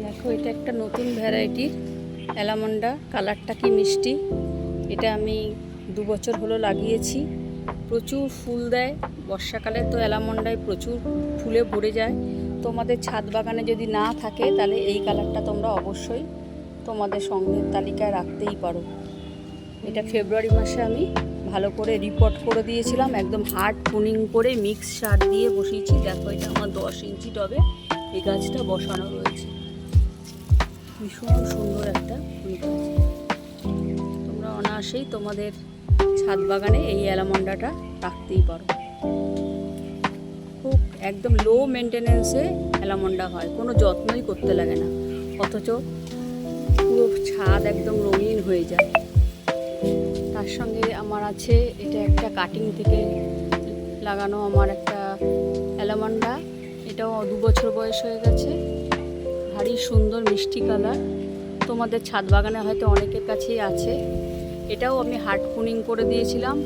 দেখো, এটা একটা নতুন ভ্যারাইটির অ্যালামন্ডা। কালারটা কি মিষ্টি! এটা আমি 2 বছর হলো লাগিয়েছি। প্রচুর ফুল দেয়। বর্ষাকালে তো অ্যালামন্ডায় প্রচুর ফুলে ভরে যায়। তোমাদের ছাদ বাগানে যদি না থাকে তাহলে এই কালারটা তোমরা অবশ্যই তোমাদের সঙ্গের তালিকায় রাখতেই পারো। এটা ফেব্রুয়ারি মাসে আমি ভালো করে রিপোর্ট করে দিয়েছিলাম, একদম হার্ড পুনিং করে মিক্স সার দিয়ে বসিয়েছি। দেখো, এটা আমার 10 ইঞ্চি টবে এই গাছটা বসানো রয়েছে। ভীষণ সুন্দর একটা ফুল গাছ। তোমরা অনায়াসেই তোমাদের ছাদ বাগানে এই অ্যালামন্ডাটা রাখতেই পারো। খুব একদম লো মেনটেনেন্সে অ্যালামন্ডা হয়, কোনো যত্নই করতে লাগে না, অথচ পুরো ছাদ একদম রঙিন হয়ে যায়। তার সঙ্গে আমার আছে এটা একটা কাটিং থেকে লাগানো আমার একটা অ্যালামন্ডা। এটাও 2 বছর বয়স হয়ে গেছে। ভারী সুন্দর মিষ্টি কালার। তোমাদের ছাদ বাগানে হয়তো অনেকের কাছেই আছে। এটাও আমি হার্ড পুনিং করে দিয়েছিলাম।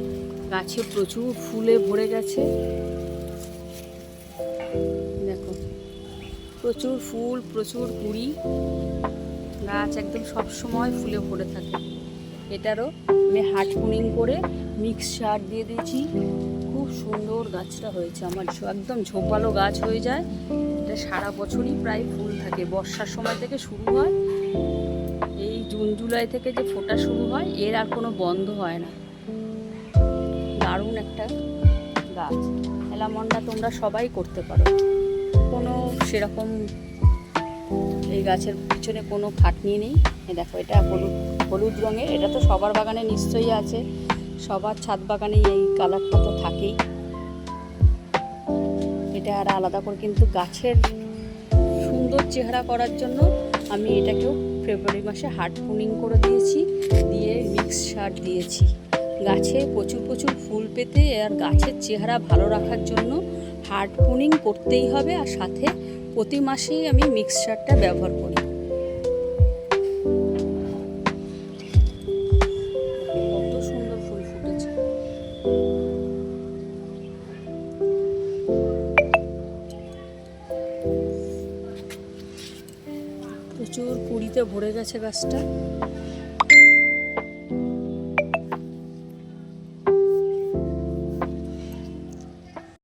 গাছে প্রচুর ফুলে ভরে গেছে। দেখো, প্রচুর ফুল, প্রচুর কুড়ি। গাছ একদম সব সময় ফুলে ভরে থাকে। এটারও আমি হার্ড পুনিং করে মিক্স সার দিয়ে দিয়েছি। খুব সুন্দর গাছটা হয়েছে আমার, একদম ঝোপালো গাছ হয়ে যায়। এটা সারা বছরই প্রায় ফুল থাকে। বর্ষার সময় থেকে শুরু হয়, এই জুন জুলাই থেকে যে ফোটা শুরু হয়, এর আর কোনো বন্ধ হয় না। দারুণ একটা গাছ। অ্যালামন্ডা তোমরা সবাই করতে পারো, কোনো সেরকম এই গাছের পিছনে কোনো খাটনি নেই। দেখো, এটা হলুদ রঙের। এটা তো সবার বাগানে নিশ্চয়ই আছে, সবার ছাদ বাগানেই এই কালারটা তো থাকেই। এটা আর আলাদা করে কিন্তু গাছের সুন্দর চেহারা করার জন্য আমি এটাকেও ফেব্রুয়ারি মাসে হার্ড পুনিং করে দিয়েছি, দিয়ে মিক্স সার দিয়েছি। গাছে প্রচুর প্রচুর ফুল পেতে আর গাছের চেহারা ভালো রাখার জন্য হার্ড পুনিং করতেই হবে, আর সাথে প্রতি মাসেই আমি মিক্স সারটা ব্যবহার করি। কত সুন্দর ফুল ফুটেছে! প্রচুর কুড়িতে ভরে গেছে গাছটা।